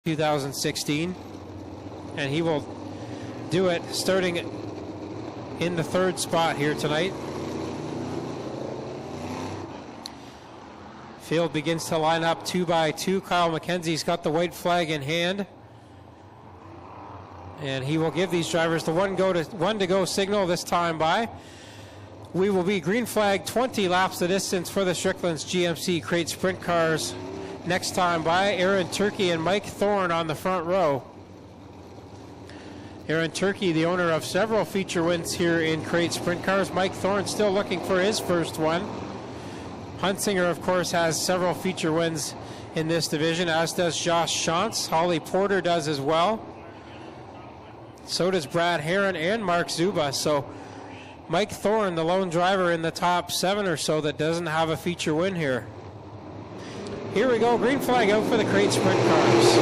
2016, and he will do it starting in the third spot here tonight. Field begins to line up 2 by 2. Kyle McKenzie's got the white flag in hand, and he will give these drivers the one to go signal this time by. We will be green flag 20 laps the distance for the Strickland's GMC Crate Sprint Cars. Next time by, Aaron Turkey and Mike Thorne on the front row. Aaron Turkey, the owner of several feature wins here in Crate Sprint Cars. Mike Thorne still looking for his first one. Hunsinger, of course, has several feature wins in this division, as does Josh Shantz. Holly Porter does as well. So does Brad Herron and Mark Zuba. So Mike Thorne, the lone driver in the top 7 or so that doesn't have a feature win here. Here we go, green flag out for the Crate Sprint Cars.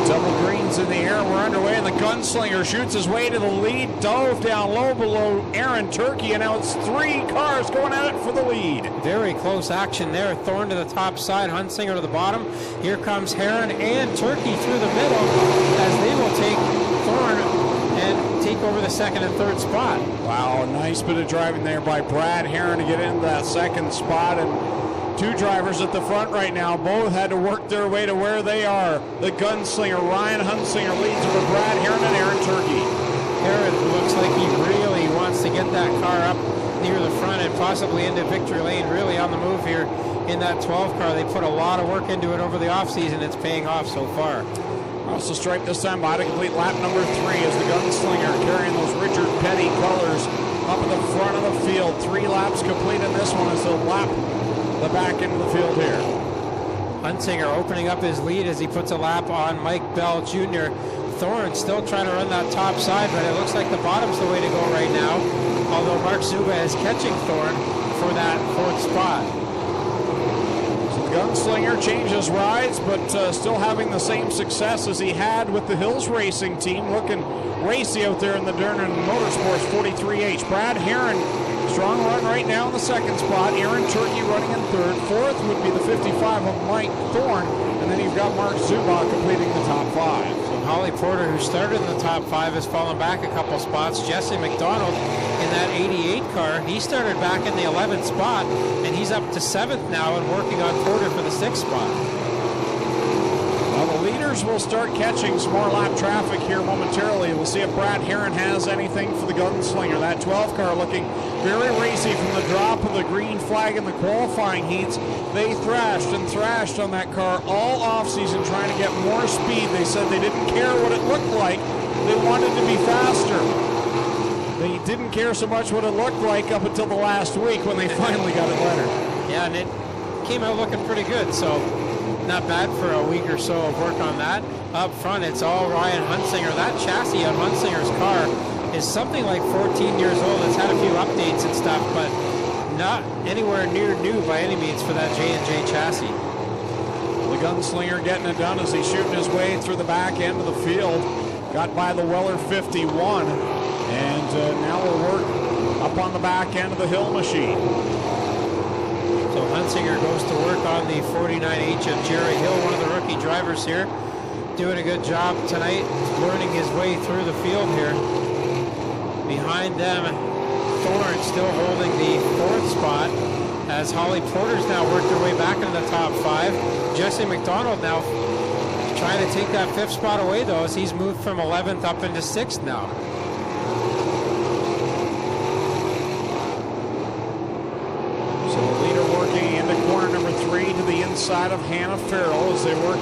Double greens in the air, we're underway, and the gunslinger shoots his way to the lead, dove down low below Aaron Turkey, and now it's 3 cars going at it for the lead. Very close action there. Thorne to the top side, Hunsinger to the bottom. Here comes Herron and Turkey through the middle as they will take Thorne and take over the second and third spot. Wow, a nice bit of driving there by Brad Herron to get into that second spot, and 2 drivers at the front right now. Both had to work their way to where they are. The gunslinger, Ryan Hunsinger, leads over Brad Herron and Aaron Turkey. Herron looks like he really wants to get that car up near the front and possibly into victory lane. Really on the move here in that 12 car. They put a lot of work into it over the offseason. It's paying off so far. Across the stripe this time by to complete lap number 3 as the gunslinger carrying those Richard Petty colors up at the front of the field. 3 laps complete in this one as they'll lap the back end of the field here. Hunsinger opening up his lead as he puts a lap on Mike Bell Jr. Thorne still trying to run that top side, but it looks like the bottom's the way to go right now, although Mark Zuba is catching Thorne for that 4th spot. So the gunslinger changes rides, but still having the same success as he had with the Hills Racing team. Looking racy out there in the Dernan Motorsports 43H. Brad Herron, strong run right now in the 2nd spot. Aaron Turkey running in 3rd. 4th would be the 55 of Mike Thorne. And then you've got Mark Zuba completing the top 5. So Holly Porter, who started in the top 5, has fallen back a couple spots. Jesse McDonald in that 88 car, he started back in the 11th spot, and he's up to 7th now and working on Porter for the 6th spot. Well, the leaders will start catching some more lap traffic here momentarily. We'll see if Brad Herron has anything for the gunslinger. That 12 car looking very racy from the drop of the green flag in the qualifying heats. They thrashed and thrashed on that car all offseason trying to get more speed. They said they didn't care what it looked like. They wanted to be faster. They didn't care so much what it looked like up until the last week when they finally got it lettered. Yeah, and it came out looking pretty good, so not bad for a week or so of work on that. Up front, it's all Ryan Hunsinger. That chassis on Hunsinger's car is something like 14 years old. It's had a few updates and stuff, but not anywhere near new by any means for that J&J chassis. The gunslinger getting it done as he's shooting his way through the back end of the field. Got by the Weller 51, and now we'll work up on the back end of the Hill machine. So Hunsinger goes to work on the 49H of Jerry Hill, one of the rookie drivers here. Doing a good job tonight, learning his way through the field here. Behind them, Thorne still holding the 4th spot as Holly Porter's now worked her way back into the top 5. Jesse McDonald now trying to take that 5th spot away though as he's moved from 11th up into 6th now. Corner number 3 to the inside of Hannah Farrell as they work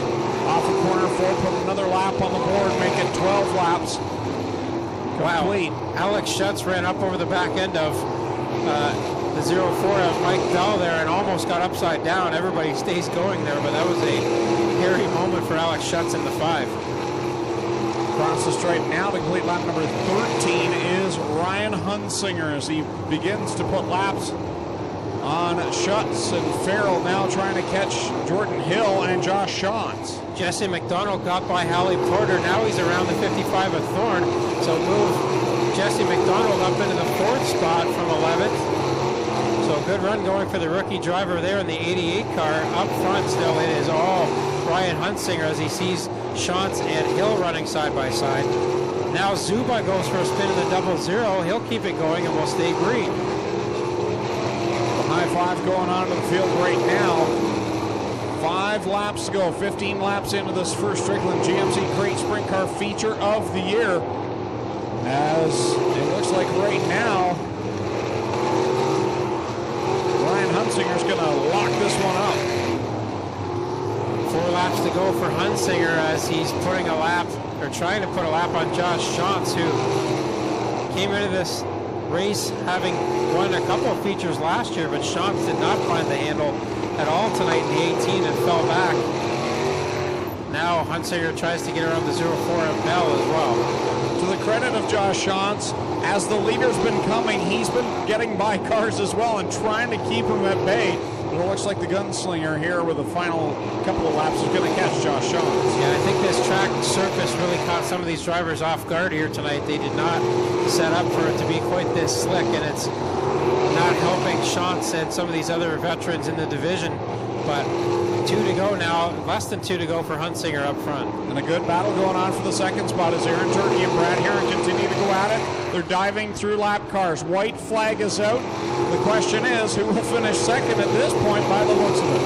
off of corner 4, put another lap on the board, make it 12 laps. Complete. Wow. Alex Schutz ran up over the back end of the 04 of Mike Bell there and almost got upside down. Everybody stays going there, but that was a hairy moment for Alex Schutz in the 5. Across the stripe now to complete lap number 13 is Ryan Hunsinger as he begins to put laps on Schutz, and Farrell now trying to catch Jordan Hill and Josh Shantz. Jesse McDonald got by Holly Porter. Now he's around the 55 of Thorne. So move Jesse McDonald up into the 4th spot from 11th. So good run going for the rookie driver there in the 88 car. Up front still, it is all Ryan Hunsinger as he sees Shantz and Hill running side by side. Now Zuba goes for a spin in the 00. He'll keep it going and will stay green. The high five going on to the field right now. 5 laps to go, 15 laps into this first Strickland GMC Crate Sprint Car feature of the year. As it looks like right now, Ryan Hunsinger's going to lock this one up. 4 laps to go for Hunsinger as he's putting a lap, or trying to put a lap on Josh Shantz, who came into this race having won a couple of features last year, but Shantz did not find the handle at all tonight in the 18 and fell back. Now Hunsinger tries to get around the 04 of Bell as well. To the credit of Josh Shantz, as the leader's been coming, he's been getting by cars as well and trying to keep him at bay. But it looks like the gunslinger here with the final couple of laps is going to catch Josh Shantz. Yeah, I think this track surface really caught some of these drivers off guard here tonight. They did not set up for it to be quite this slick, and it's not helping Shantz and some of these other veterans in the division. But 2 to go now, less than 2 to go for Hunsinger up front. And a good battle going on for the second spot as Aaron Turkey and Brad Herron continue to go at it. They're diving through lap cars. White flag is out. The question is, who will finish second at this point by the looks of it?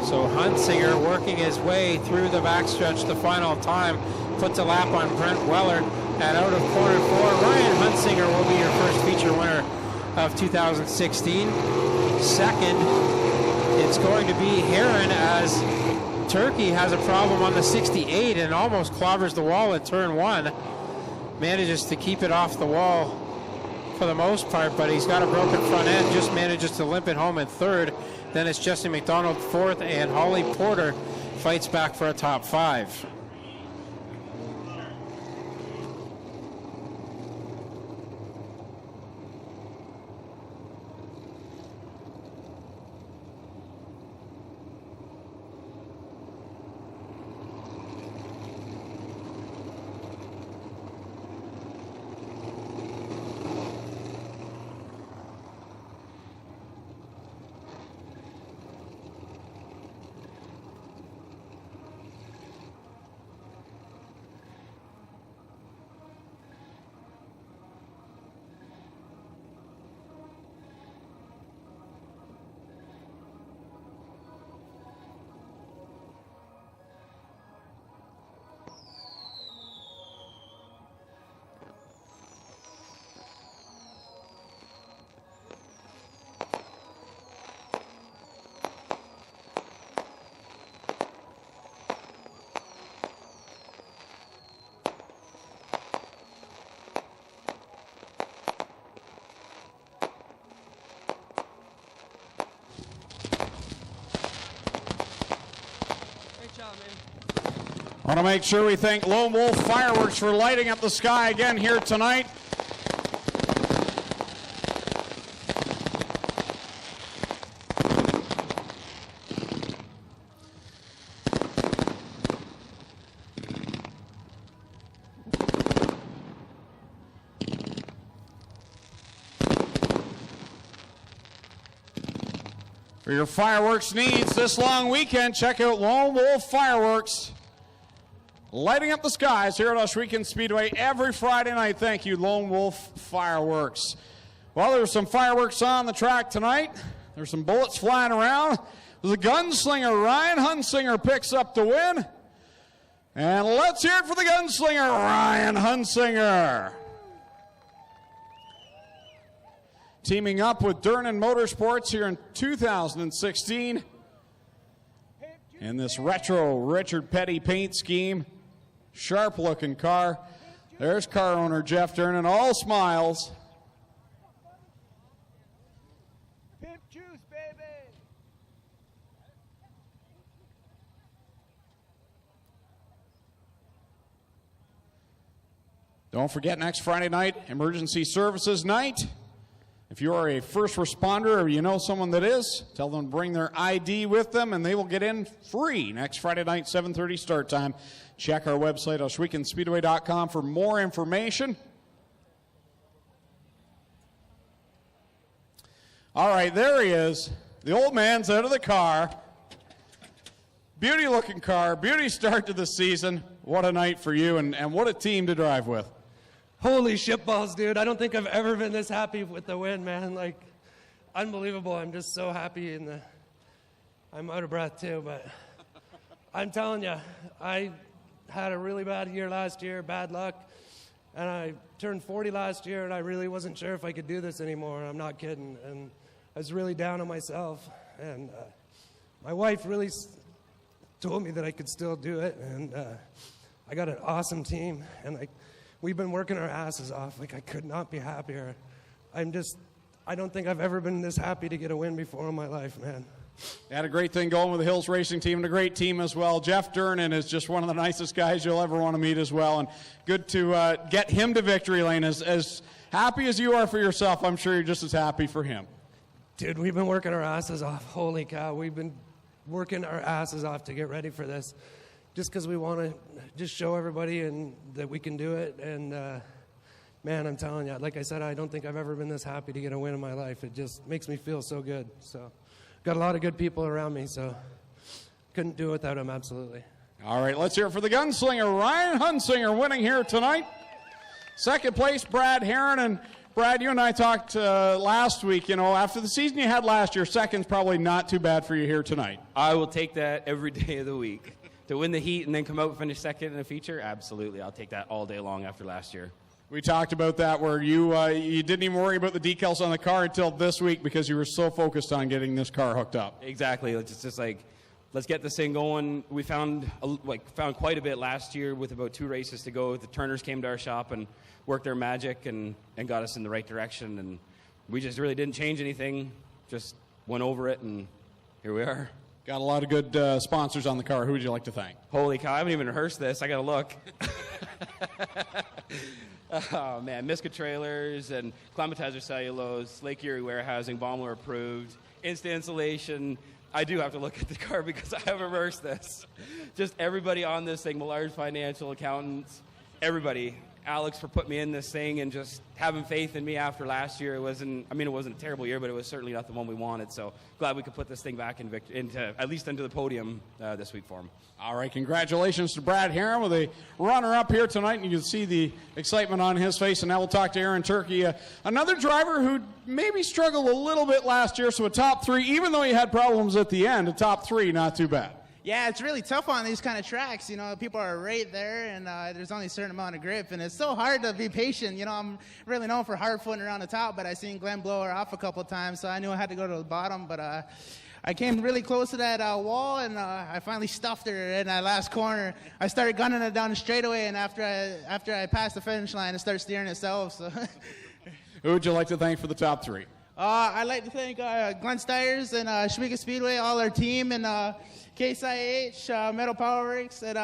So Hunsinger working his way through the backstretch the final time, puts a lap on Brent Weller, and out of corner 4, Ryan Hunsinger will be your first feature winner of 2016. Second, it's going to be Herron as Turkey has a problem on the 68 and almost clobbers the wall at turn 1. Manages to keep it off the wall for the most part, but he's got a broken front end, just manages to limp it home in third. Then it's Jesse McDonald fourth, and Holly Porter fights back for a top 5. I want to make sure we thank Lone Wolf Fireworks for lighting up the sky again here tonight. For your fireworks needs this long weekend, check out Lone Wolf Fireworks. Lighting up the skies here at Ohsweken Speedway every Friday night. Thank you, Lone Wolf Fireworks. Well, there were some fireworks on the track tonight. There's some bullets flying around. The gunslinger, Ryan Hunsinger, picks up the win. And let's hear it for the gunslinger, Ryan Hunsinger. Teaming up with Durnan Motorsports here in 2016 in this retro Richard Petty paint scheme. Sharp looking car. There's car owner Jeff Durnan, all smiles. Pimp juice, baby. Don't forget, next Friday night, emergency services night. If you are a first responder or you know someone that is, tell them to bring their ID with them and they will get in free next Friday night, 7:30 start time. Check our website, OhswekenSpeedway.com, for more information. All right, there he is. The old man's out of the car. Beauty looking car, beauty start to the season. What a night for you, and what a team to drive with. Holy shitballs, dude. I don't think I've ever been this happy with the win, man. Like, unbelievable. I'm just so happy, and I'm out of breath too, but I'm telling you, I had a really bad year last year, bad luck, and I turned 40 last year, and I really wasn't sure if I could do this anymore. I'm not kidding, and I was really down on myself, and my wife really told me that I could still do it, and I got an awesome team, and we've been working our asses off. Like, I could not be happier. I don't think I've ever been this happy to get a win before in my life, man. You had a great thing going with the Hills Racing team, and a great team as well. Jeff Durnan is just one of the nicest guys you'll ever want to meet as well, and good to get him to victory lane. As happy as you are for yourself, I'm sure you're just as happy for him. Dude, we've been working our asses off. Holy cow, we've been working our asses off to get ready for this, just because we want to just show everybody and that we can do it. And man, I'm telling you, like I said, I don't think I've ever been this happy to get a win in my life. It just makes me feel so good. So got a lot of good people around me, so couldn't do it without them, absolutely. All right, let's hear it for the gunslinger, Ryan Hunsinger, winning here tonight. Second place, Brad Heron. And Brad, you and I talked last week, you know, after the season you had last year, second's probably not too bad for you here tonight. I will take that every day of the week. To win the heat and then come out and finish second in a feature, absolutely. I'll take that all day long after last year. We talked about that where you didn't even worry about the decals on the car until this week because you were so focused on getting this car hooked up. Exactly. It's just like, let's get this thing going. We found quite a bit last year with about 2 races to go. The Turners came to our shop and worked their magic and got us in the right direction. And we just really didn't change anything, just went over it, and here we are. Got a lot of good sponsors on the car. Who would you like to thank? Holy cow, I haven't even rehearsed this. I got to look. Oh, man, Miska Trailers and Climatizer Cellulose, Lake Erie Warehousing, Baumler Approved, Insta Insulation. I do have to look at the car because I haven't rehearsed this. Just everybody on this thing, Millard Financial, accountants, everybody. Alex for putting me in this thing and just having faith in me after last year. It wasn't a terrible year, but it was certainly not the one we wanted. So glad we could put this thing back at least into the podium this week for him. All right, congratulations to Brad Heron with a runner-up here tonight, and you can see the excitement on his face. And now we'll talk to Aaron Turkey, another driver who maybe struggled a little bit last year, so a top 3, even though he had problems at the end, a top 3, not too bad. Yeah, it's really tough on these kind of tracks. You know, people are right there, and there's only a certain amount of grip, and it's so hard to be patient. You know, I'm really known for hard footing around the top, but I seen Glenn blow her off a couple of times, so I knew I had to go to the bottom. But I came really close to that wall, and I finally stuffed her in that last corner. I started gunning it down the straightaway, and after I passed the finish line, it started steering itself. So, who would you like to thank for the top 3? I'd like to thank Glenn Styres and Schmiega Speedway, all our team, and Case IH, Metal Power Works, and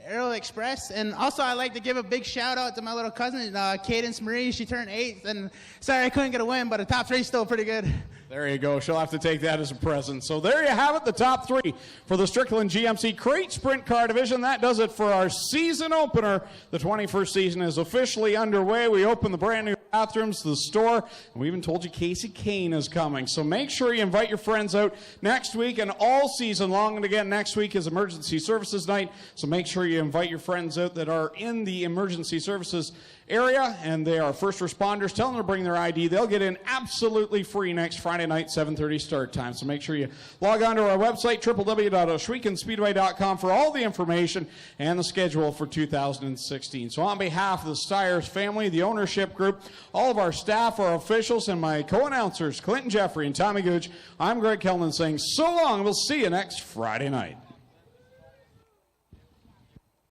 Aero Express. And also I'd like to give a big shout out to my little cousin, Cadence Marie. She turned 8th, and sorry I couldn't get a win, but the top 3 is still pretty good. There you go. She'll have to take that as a present. So there you have it, the top 3 for the Strickland GMC Crate Sprint Car Division. That does it for our season opener. The 21st season is officially underway. We open the brand new bathrooms to the store, and we even told you Casey Kane is coming. So make sure you invite your friends out next week and all season long. And again, next week is Emergency Services Night, so make sure you invite your friends out that are in the emergency services area, and they are first responders. Tell them to bring their ID. They'll get in absolutely free next Friday night, 7:30 start time. So make sure you log on to our website, www.oshweekenspeedway.com, for all the information and the schedule for 2016. So on behalf of the Styres family, the ownership group, all of our staff, our officials, and my co-announcers, Clinton Jeffrey and Tommy Gooch, I'm Greg Kellman saying so long. We'll see you next Friday night.